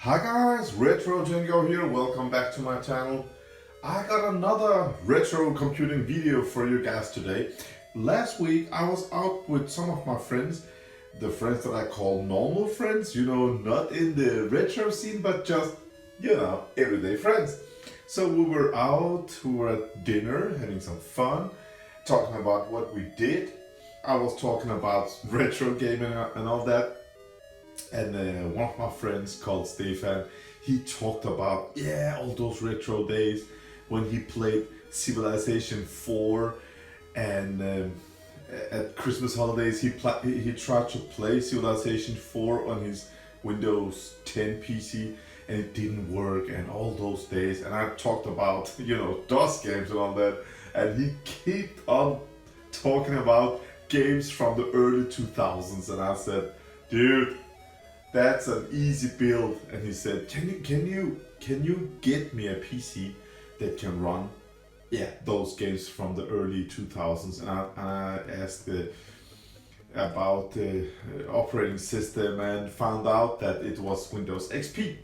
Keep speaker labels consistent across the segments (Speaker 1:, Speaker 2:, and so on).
Speaker 1: Hi guys, RETROCENGO here, welcome back to my channel. I got another retro computing video for you guys today. Last week I was out with some of my friends, the friends that I call normal friends, not in the retro scene, but just, everyday friends. So we were out, we were at dinner, having some fun, talking about what we did. I was talking about retro gaming and all that. And one of my friends called Stefan, he talked about, all those retro days when he played Civilization 4 and at Christmas holidays he tried to play Civilization 4 on his Windows 10 PC and it didn't work and all those days. And I talked about, DOS games and all that, and he kept on talking about games from the early 2000s, and I said, dude, that's an easy build. And he said, can you get me a PC that can run those games from the early 2000s? And I asked about the operating system and found out that it was Windows XP.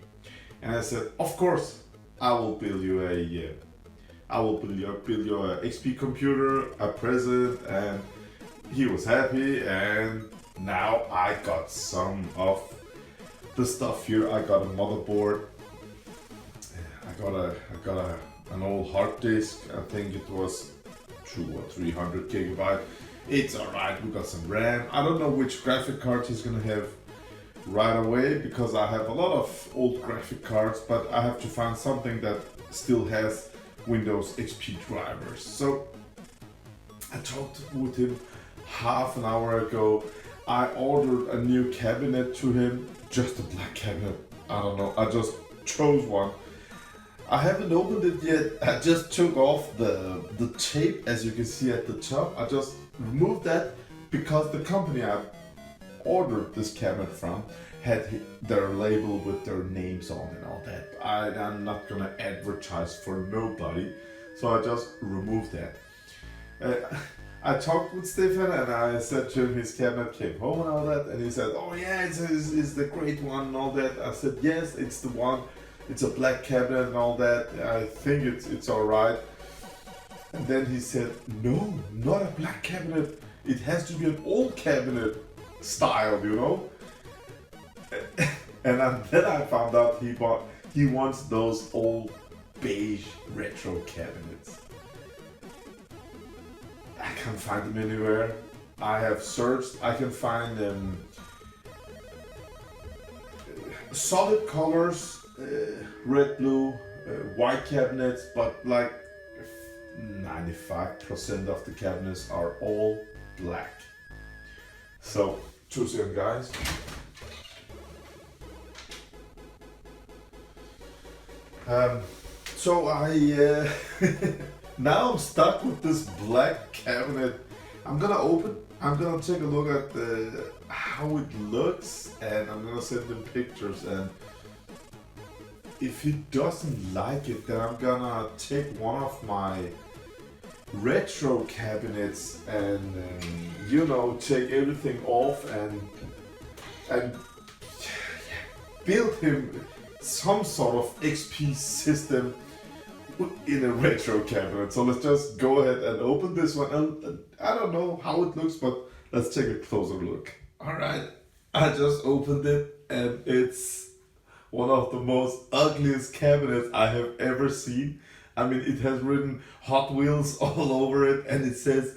Speaker 1: And I said, of course, I will build you a XP computer, a present. And he was happy, and now I got some of the stuff here. I got a motherboard. I got an old hard disk. I think it was 200 or 300 gigabyte. It's alright. We got some RAM. I don't know which graphic card he's gonna have right away because I have a lot of old graphic cards, but I have to find something that still has Windows XP drivers. So I talked with him half an hour ago. I ordered a new cabinet to him, just a black cabinet. I don't know, I just chose one. I haven't opened it yet. I just took off the tape, as you can see at the top. I just removed that because the company I ordered this cabinet from had their label with their names on and all that. I'm not gonna advertise for nobody, so I just removed that. I talked with Stefan and I said to him his cabinet came home and all that, and he said, oh yeah, it's the great one and all that. I said, yes, it's the one. It's a black cabinet and all that. I think it's alright. And then he said, no, not a black cabinet. It has to be an old cabinet style, And then I found out he wants those old beige retro cabinets. I can't find them anywhere. I have searched. I can find them solid colors, red, blue, white cabinets, but like 95% of the cabinets are all black. So, choose them, guys. So I now I'm stuck with this black cabinet. I'm gonna take a look at how it looks, and I'm gonna send him pictures, and if he doesn't like it, then I'm gonna take one of my retro cabinets and take everything off and build him some sort of XP system in a retro cabinet. So let's just go ahead and open this one. And I don't know how it looks, but let's take a closer look. Alright, I just opened it and it's one of the most ugliest cabinets I have ever seen. I mean, it has written Hot Wheels all over it and it says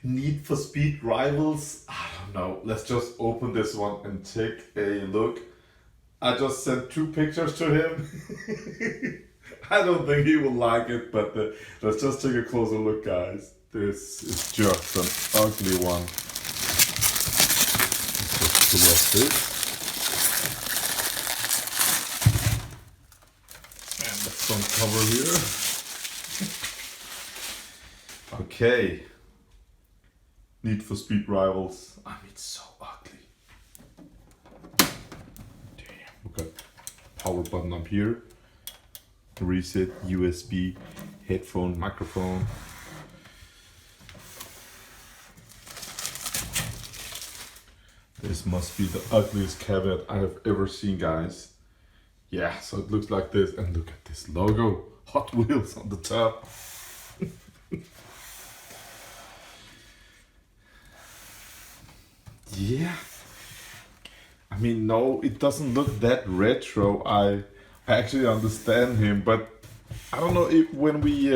Speaker 1: Need for Speed Rivals. I don't know. Let's just open this one and take a look. I just sent 2 pictures to him. I don't think he will like it, but let's just take a closer look, guys. This is just an ugly one. Let's just pull off this. And the front cover here. Okay. Need for Speed Rivals. I mean, it's so ugly. Damn. We got power button up here. Reset, USB, headphone, microphone. This must be the ugliest cabinet I have ever seen, guys. Yeah, so it looks like this, and look at this logo, Hot Wheels on the top. Yeah, I mean, no, it doesn't look that retro. I actually understand him, but I don't know if when we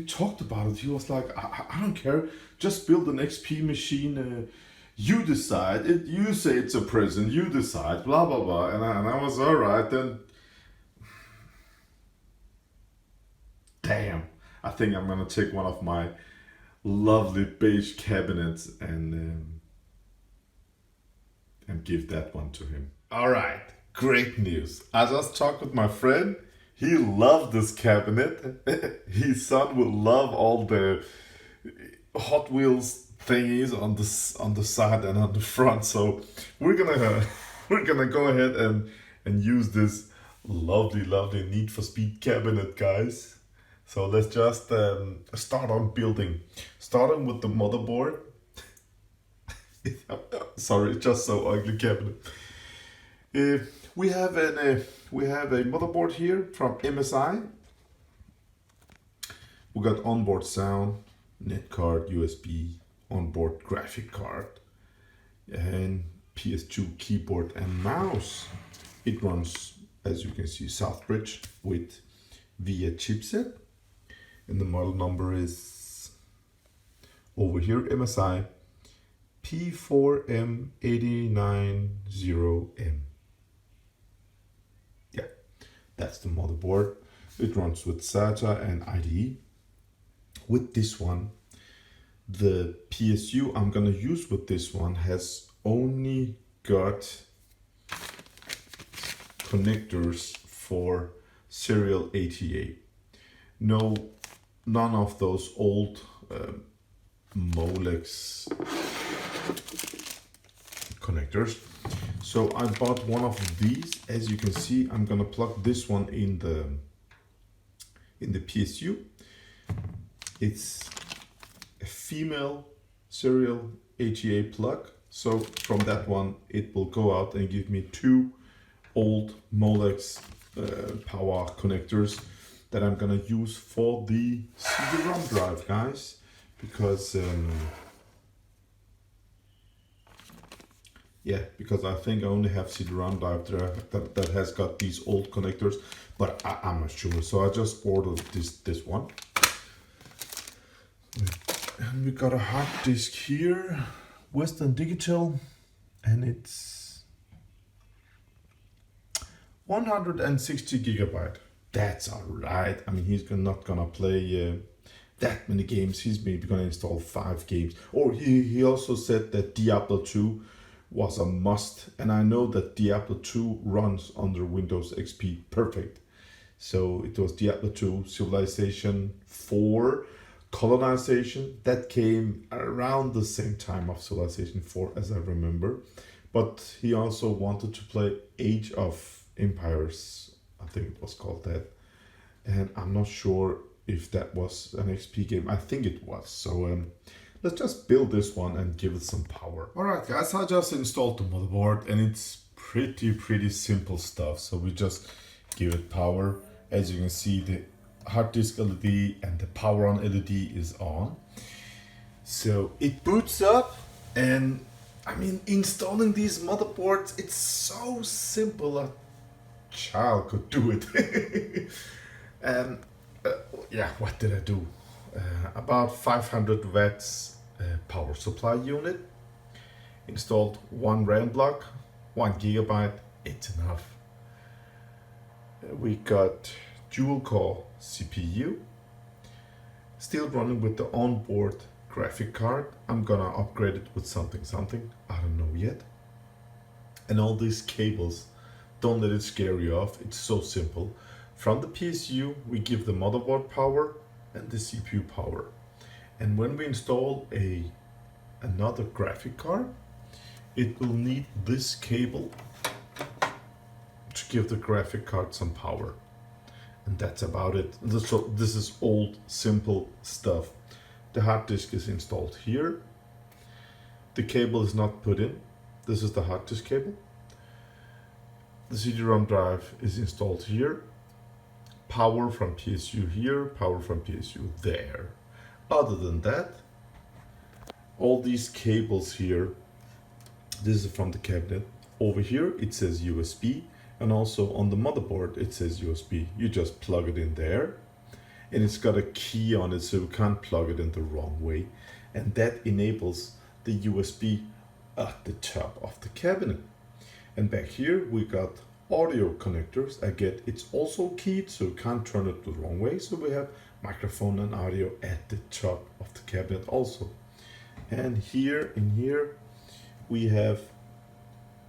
Speaker 1: talked about it, he was like, I don't care, just build an XP machine. You decide. You say it's a present. You decide. Blah blah blah. And I was all right then. Damn, I think I'm gonna take one of my lovely beige cabinets and give that one to him. All right, great news. I just talked with my friend. He loved this cabinet. His son will love all the Hot Wheels thingies on the side and on the front. So we're gonna we're gonna go ahead and use this lovely Need for Speed cabinet, guys. So let's just start on building. Starting with the motherboard. Sorry, it's just so ugly cabinet. We have a motherboard here from MSI. We got onboard sound, net card, USB, onboard graphic card, and PS2 keyboard and mouse. It runs, as you can see, Southbridge with VIA chipset, and the model number is over here, MSI P4M890M. Yeah, that's the motherboard. It runs with SATA and IDE. With this one, the PSU I'm gonna use with this one has only got connectors for serial ATA. None of those old Molex connectors. So I bought one of these. As you can see, I'm gonna plug this one in the PSU. It's a female serial ATA plug. So from that one, it will go out and give me two old Molex power connectors that I'm gonna use for the CD-ROM drive, guys, because because I think I only have CD-ROM drive that has got these old connectors, but I'm not sure. So I just ordered this one. And we got a hard disk here, Western Digital, and it's 160 gigabyte. That's all right. I mean, he's not gonna play that many games. He's maybe gonna install 5 games. Or he also said that Diablo 2 was a must, and I know that Diablo 2 runs under Windows XP perfect. So it was Diablo 2, Civilization 4, Colonization, that came around the same time of Civilization 4 as I remember. But he also wanted to play Age of Empires, I think it was called that. And I'm not sure if that was an XP game. I think it was. So let's just build this one and give it some power. Alright guys, I just installed the motherboard and it's pretty simple stuff. So we just give it power. As you can see, the hard disk LED and the power on LED is on. So it boots up, and I mean, installing these motherboards, it's so simple. A child could do it. And yeah, what did I do? About 500 watts power supply unit. Installed 1 RAM block, 1 gigabyte, it's enough. We got dual core CPU, still running with the onboard graphic card. I'm gonna upgrade it with something, I don't know yet. And all these cables, don't let it scare you off, it's so simple. From the PSU, we give the motherboard power and the CPU power. And when we install another graphic card, it will need this cable to give the graphic card some power. And that's about it. So this is old, simple stuff. The hard disk is installed here. The cable is not put in. This is the hard disk cable. The CD-ROM drive is installed here. Power from PSU here, power from PSU there. Other than that, all these cables here, this is from the cabinet. Over here it says USB, and also on the motherboard it says USB. You just plug it in there, and it's got a key on it so you can't plug it in the wrong way. And that enables the USB at the top of the cabinet. And back here we got audio connectors. Again, it's also keyed so you can't turn it the wrong way. So we have microphone and audio at the top of the cabinet also. And here in here we have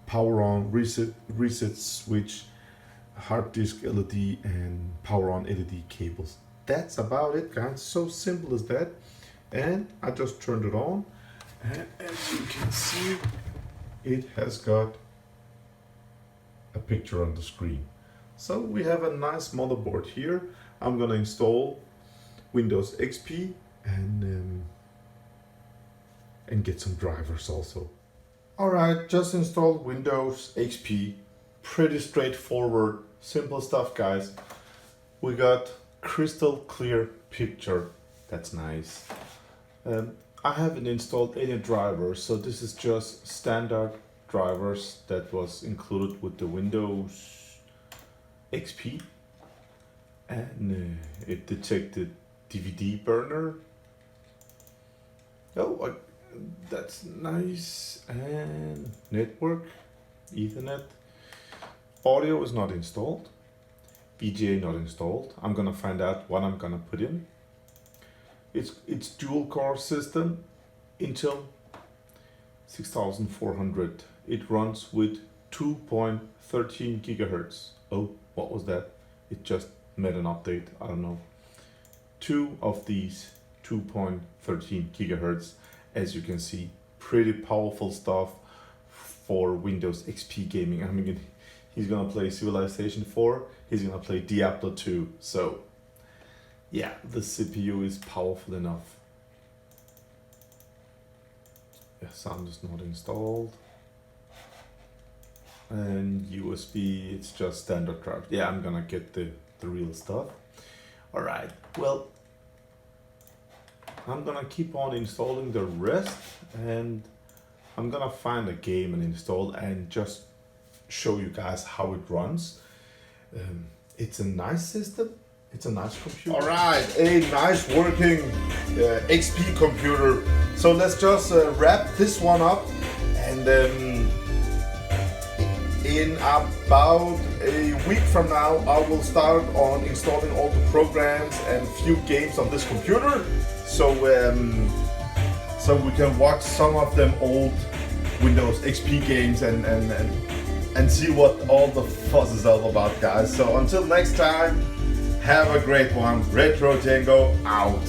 Speaker 1: power on, reset switch, hard disk LED, and power on LED cables. That's about it, guys. So simple as that. And I just turned it on, and as you can see, it has got a picture on the screen. So we have a nice motherboard here. I'm gonna install Windows XP and get some drivers also. Alright, just installed Windows XP. Pretty straightforward, simple stuff, guys. We got crystal clear picture. That's nice. I haven't installed any drivers, so this is just standard drivers that was included with the Windows XP, and it detected DVD burner. Oh, that's nice. And network, Ethernet. Audio is not installed. VGA not installed. I'm gonna find out what I'm gonna put in. It's dual core system, Intel 6400. It runs with 2.13 gigahertz. Oh, what was that? It just made an update. I don't know. Two of these 2.13 gigahertz. As you can see, pretty powerful stuff for Windows XP gaming. I mean, he's gonna play Civilization 4. He's gonna play Diablo 2. So yeah, the CPU is powerful enough. Yeah, sound is not installed. And USB, it's just standard drive. Yeah, I'm gonna get the real stuff. Alright, well, I'm gonna keep on installing the rest, and I'm gonna find a game and install and just show you guys how it runs. It's a nice system. It's a nice computer. All right, a nice working XP computer. So let's just wrap this one up, and in about a week from now, I will start on installing all the programs and few games on this computer. So we can watch some of them old Windows XP games and see what all the fuss is all about, guys. So until next time, have a great one. RETROCENGO out.